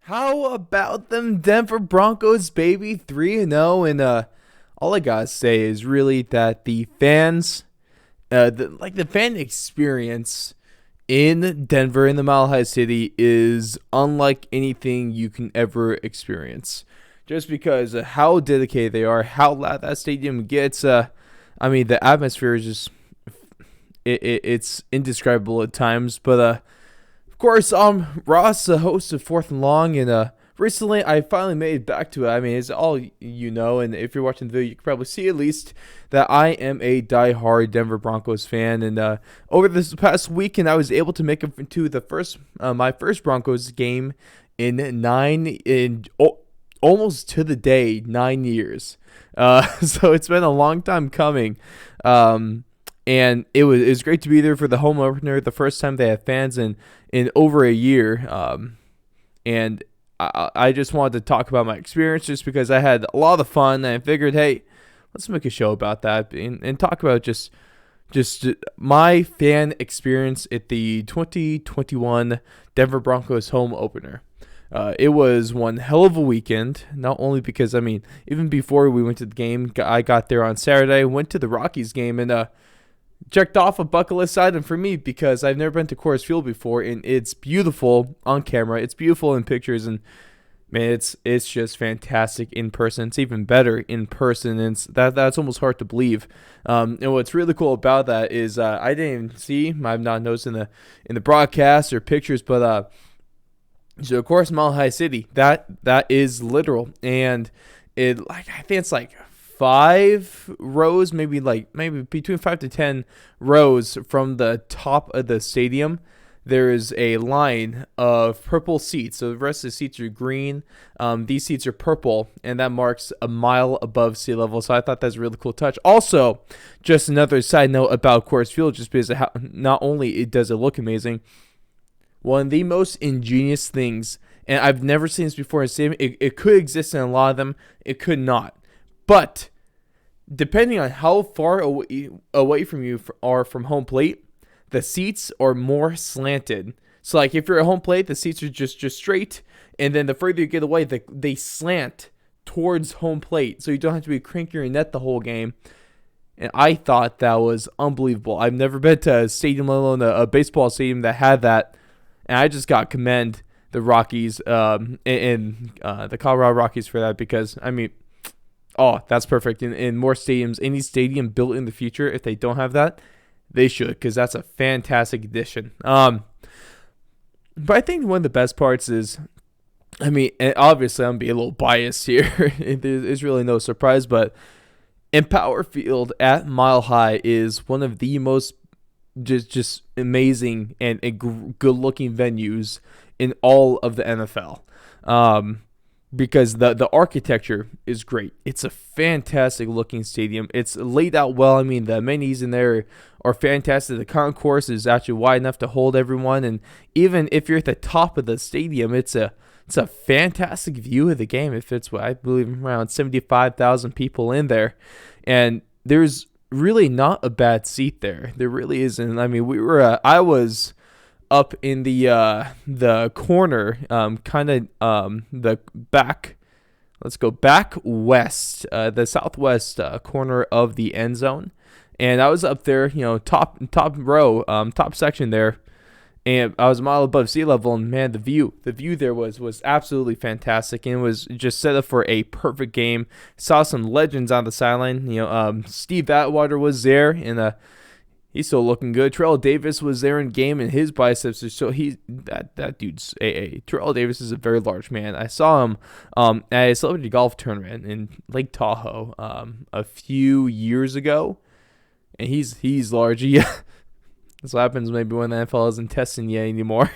How about them Denver Broncos, baby? 3-0. And all I gotta say is really that the fans, the fan experience in Denver, in the Mile High City, is unlike anything you can ever experience. Just because of how dedicated they are, how loud that stadium gets. The atmosphere is just it's indescribable at times. But of course, Ross, host of Fourth and Long, and recently I finally made it back to it. I mean, it's all you know, and if you're watching the video, you can probably see at least that I am a diehard Denver Broncos fan. And over this past weekend, I was able to make it to the first, my first Broncos game almost to the day, 9 years. So it's been a long time coming. And it was great to be there for the home opener, the first time they had fans in over a year. And I just wanted to talk about my experience just because I had a lot of fun. And I figured, hey, let's make a show about that and talk about just my fan experience at the 2021 Denver Broncos home opener. It was one hell of a weekend, not only because, even before we went to the game, I got there on Saturday, went to the Rockies game, and checked off a bucket list item for me because I've never been to Coors Field before, and it's beautiful on camera. It's beautiful in pictures, and man, it's just fantastic in person. It's even better in person, and that's almost hard to believe. And what's really cool about that is I didn't even see, I've not noticed in the broadcast or pictures, but so of course Mile High City, that is literal, and I think it's like 5 rows, maybe between 5 to 10 rows from the top of the stadium. There is a line of purple seats. So the rest of the seats are green. These seats are purple, and that marks a mile above sea level. So I thought that's a really cool touch. Also, just another side note about Coors Field, just because of how not only does it look amazing, one of the most ingenious things, and I've never seen this before in a stadium. It could exist in a lot of them. It could not. But depending on how far away from you are from home plate, the seats are more slanted. So like if you're at home plate, the seats are just straight, and then the further you get away, they slant towards home plate, so you don't have to be cranking your net the whole game. And I thought that was unbelievable. I've never been to a stadium, let alone a baseball stadium, that had that, and I just got to commend the Rockies and the Colorado Rockies for that, because oh, that's perfect. In more stadiums, any stadium built in the future, if they don't have that, they should, because that's a fantastic addition. But I think one of the best parts is, and obviously I'm being a little biased here. There's really no surprise, but Empower Field at Mile High is one of the most just amazing and good-looking venues in all of the NFL. Because the architecture is great. It's a fantastic looking stadium. It's laid out well. The amenities in there are fantastic. The concourse is actually wide enough to hold everyone, and even if you're at the top of the stadium, it's a fantastic view of the game. It fits, I believe, around 75,000 people in there, and there's really not a bad seat there. There really isn't. I was up in the corner, the back. Let's go back west, the southwest corner of the end zone, and I was up there, top row, top section there, and I was a mile above sea level, and man, the view there was absolutely fantastic, and it was just set up for a perfect game. Saw some legends on the sideline. Steve Atwater was there, and he's still looking good. Terrell Davis was there in game, and his biceps are so that dude's AA. Terrell Davis is a very large man. I saw him at a celebrity golf tournament in Lake Tahoe a few years ago, and he's large. Yeah, that's what happens maybe when the NFL isn't testing you anymore.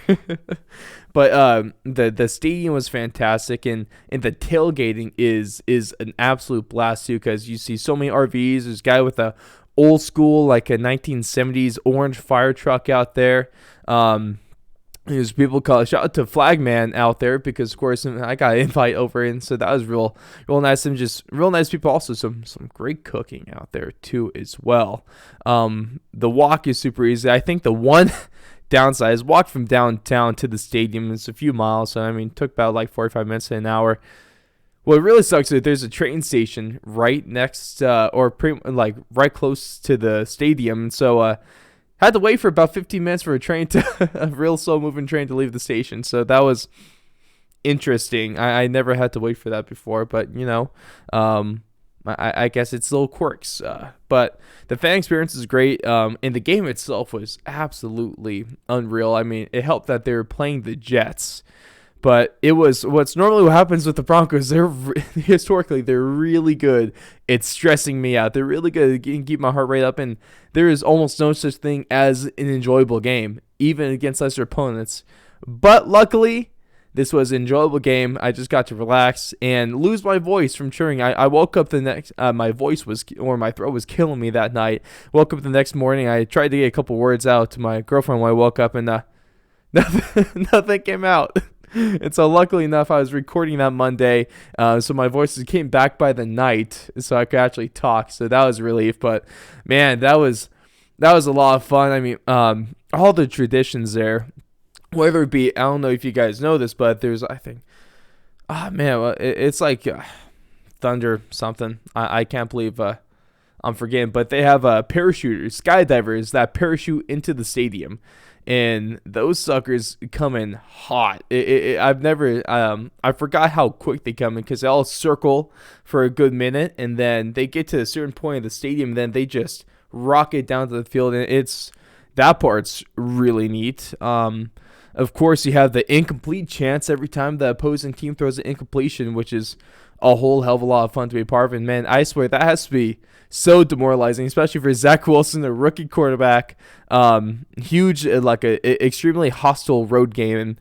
But the stadium was fantastic, and the tailgating is an absolute blast too, because you see so many RVs. There's a guy with a old school, like a 1970s orange fire truck out there. There's people call it. Shout out to Flagman out there, because of course I got an invite over, and so that was real nice. And just real nice people. Also some great cooking out there too as well. The walk is super easy. I think the one downside is walk from downtown to the stadium. It's a few miles, so I mean, it took about like 45 minutes to an hour. What really sucks is there's a train station right next, like right close to the stadium, and so had to wait for about 15 minutes for a real slow moving train to leave the station. So that was interesting. I never had to wait for that before, but I guess it's little quirks. But the fan experience is great, and the game itself was absolutely unreal. I mean, it helped that they were playing the Jets. But it was what's normally what happens with the Broncos. Historically, they're really good at stressing me out. They're really good at keep my heart rate up, and there is almost no such thing as an enjoyable game, even against lesser opponents. But luckily, this was an enjoyable game. I just got to relax and lose my voice from cheering. I woke up the next, my throat was killing me that night. Woke up the next morning. I tried to get a couple words out to my girlfriend when I woke up, and nothing came out. And so luckily enough, I was recording that Monday, so my voice came back by the night, so I could actually talk. So that was a relief. But man, that was a lot of fun. I mean, all the traditions there, whether it be, I don't know if you guys know this, but there's, I think, it's like Thunder something. I can't believe I'm forgetting, but they have parachuters, skydivers that parachute into the stadium. And those suckers come in hot. I forgot how quick they come in because they all circle for a good minute, and then they get to a certain point of the stadium, and then they just rocket down to the field, and that part's really neat. Of course, you have the incomplete chance every time the opposing team throws an incompletion, which is a whole hell of a lot of fun to be part of. And man, I swear that has to be so demoralizing, especially for Zach Wilson, the rookie quarterback. Huge, like a extremely hostile road game, and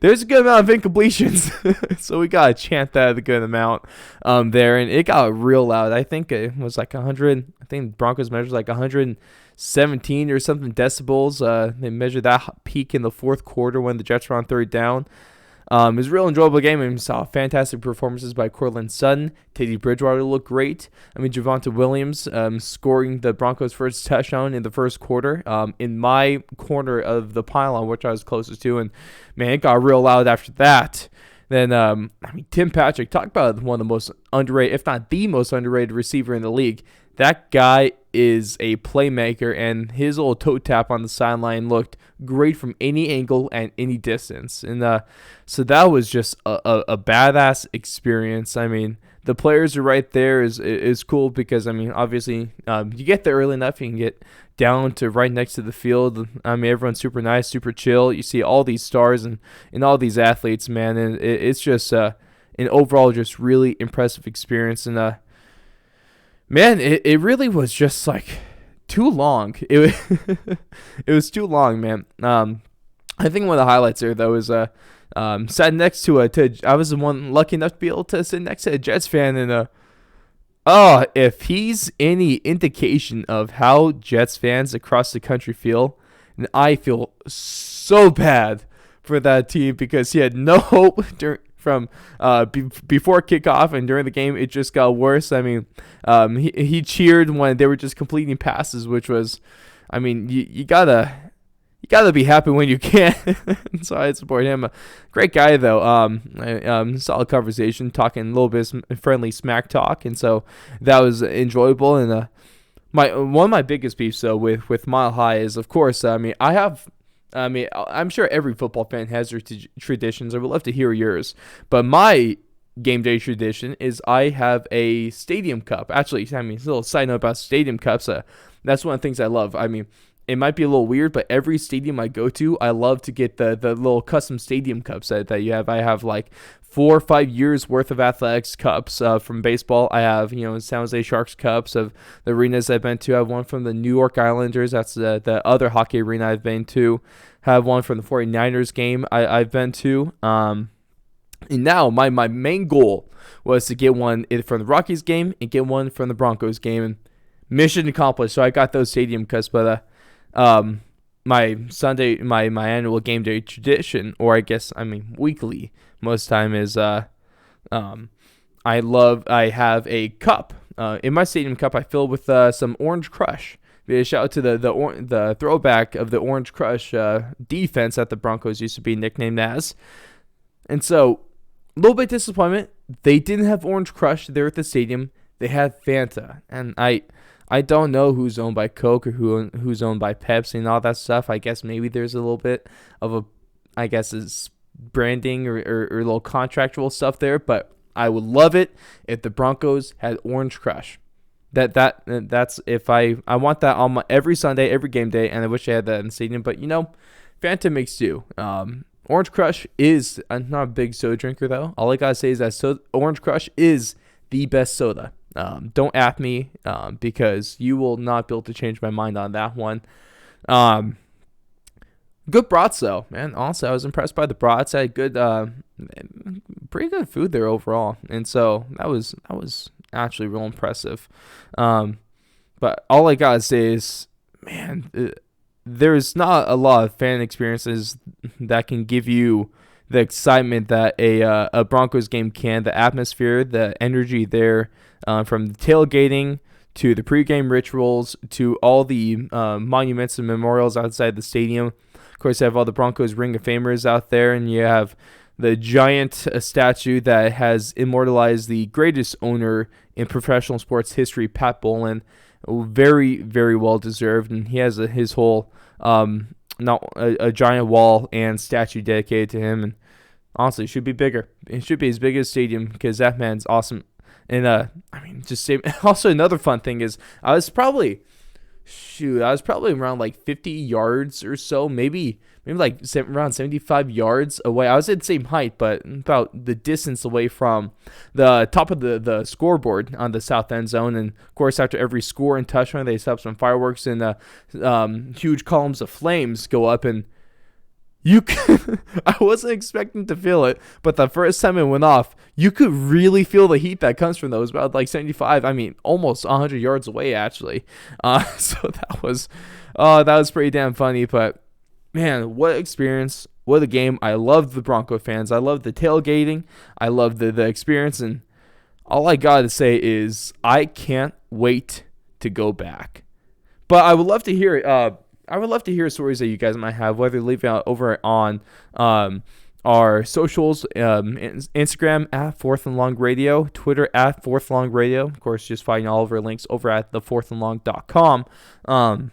there's a good amount of incompletions, so we got to chant that a good amount there, and it got real loud. I think it was like 100. I think Broncos measured like 117 or something decibels. They measured that peak in the fourth quarter when the Jets were on third down. It was a real enjoyable game, and we saw fantastic performances by Courtland Sutton. Teddy Bridgewater looked great. I mean, Javonte Williams scoring the Broncos' first touchdown in the first quarter in my corner of the pylon, which I was closest to, and man, it got real loud after that. Then, Tim Patrick, talk about one of the most underrated, if not the most underrated receiver in the league. That guy is a playmaker, and his little toe tap on the sideline looked great from any angle and any distance. And so that was just a badass experience. I mean, the players are right there is cool because, I mean, obviously you get there early enough, you can get down to right next to the field. I mean, everyone's super nice, super chill. You see all these stars and all these athletes, man, and it's just an overall just really impressive experience. And man, it really was just like too long. It was too long, man. I think one of the highlights there though is sat next to I was the one lucky enough to be able to sit next to a Jets fan, and if he's any indication of how Jets fans across the country feel, then I feel so bad for that team because he had no hope from before kickoff, and during the game it just got worse. I mean, he cheered when they were just completing passes, which was, I mean, you gotta be happy when you can. So I support him. Great guy though. Solid conversation, talking a little bit friendly smack talk, and so that was enjoyable. And one of my biggest beefs though with Mile High is, of course, I'm sure every football fan has their traditions. I would love to hear yours. But my game day tradition is I have a stadium cup. Actually, I mean, a little side note about stadium cups. That's one of the things I love. I mean, it might be a little weird, but every stadium I go to, I love to get the little custom stadium cups that you have. I have like 4 or 5 years worth of athletics cups from baseball. I have, San Jose Sharks cups of the arenas I've been to. I have one from the New York Islanders. That's the other hockey arena I've been to. I have one from the 49ers game I've been to. And now my main goal was to get one from the Rockies game and get one from the Broncos game. And mission accomplished. So I got those stadium cups, but my Sunday, my annual game day tradition, or weekly most time, is I have a cup. In my stadium cup, I fill with some Orange Crush. Shout out to the throwback of the Orange Crush defense that the Broncos used to be nicknamed as. And so, a little bit disappointment. They didn't have Orange Crush there at the stadium. They had Fanta, and I don't know who's owned by Coke or who's owned by Pepsi and all that stuff. I guess maybe there's a little bit of is branding or a little contractual stuff there, but I would love it if the Broncos had Orange Crush. That's if I want that on my every Sunday, every game day, and I wish I had that in the stadium. But Fanta makes do. Orange Crush is, I'm not a big soda drinker though. All I gotta say is that Orange Crush is the best soda. Don't at me because you will not be able to change my mind on that one. Good brats though, man. Honestly, I was impressed by the brats. I had good, pretty good food there overall, and so that was actually real impressive. But all I gotta say is, man, there's not a lot of fan experiences that can give you the excitement that a Broncos game can. The atmosphere, the energy there, from the tailgating to the pregame rituals to all the monuments and memorials outside the stadium. Of course, you have all the Broncos Ring of Famers out there, and you have the giant statue that has immortalized the greatest owner in professional sports history, Pat Bowlen. Very, very well deserved, and he has his whole a giant wall and statue dedicated to him. And honestly, it should be bigger. It should be as big as stadium because that man's awesome. And also another fun thing is I was probably around like 50 yards or so, maybe like around 75 yards away. I was at the same height, but about the distance away from the top of the scoreboard on the south end zone. And of course, after every score and touchdown, they set up some fireworks and huge columns of flames go up. And I wasn't expecting to feel it, but the first time it went off, you could really feel the heat that comes from those. About like 75, almost 100 yards away actually. So that was pretty damn funny. But man, what experience! What a game! I love the Bronco fans. I love the tailgating. I love the experience, and all I gotta say is I can't wait to go back. But I would love to hear stories that you guys might have, whether leave out over on our socials, Instagram at Fourth and Long Radio, Twitter at Fourth Long Radio. Of course, just find all of our links over at thefourthandlong.com.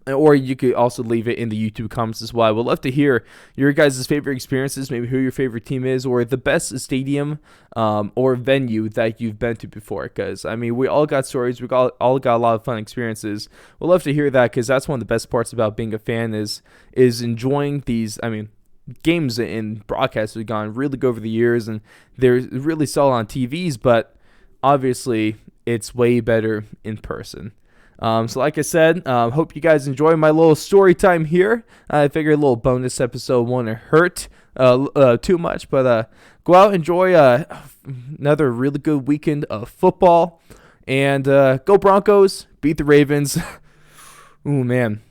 Or you could also leave it in the YouTube comments as well. I would love to hear your guys' favorite experiences, maybe who your favorite team is, or the best stadium or venue that you've been to before. Because, we all got stories. We all got a lot of fun experiences. We'd love to hear that because that's one of the best parts about being a fan is enjoying these, games and broadcasts have gone really good over the years, and they're really solid on TVs, but obviously it's way better in person. So like I said, hope you guys enjoy my little story time here. I figured a little bonus episode wouldn't hurt too much, but go out, enjoy another really good weekend of football, and go Broncos, beat the Ravens. Ooh, man.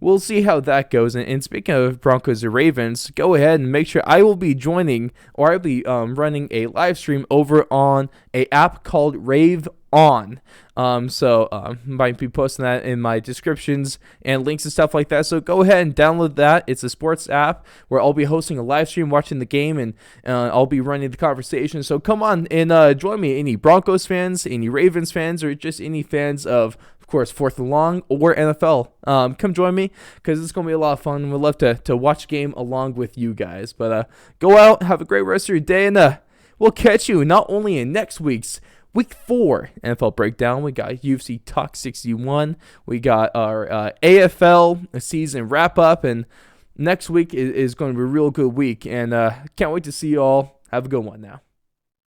We'll see how that goes. And speaking of Broncos or Ravens, go ahead and make sure I will be joining, or I'll be running a live stream over on a app called Rave On. Might be posting that in my descriptions and links and stuff like that. So go ahead and download that. It's a sports app where I'll be hosting a live stream, watching the game, and I'll be running the conversation. So come on and join me. Any Broncos fans, any Ravens fans, or just any fans of course, Fourth and Long or NFL. Come join me because it's going to be a lot of fun. We'd love to watch the game along with you guys. But go out, have a great rest of your day, and we'll catch you not only in next week's Week 4 NFL breakdown. We got UFC Talk 61. We got our AFL season wrap-up, and next week is going to be a real good week. And can't wait to see you all. Have a good one now.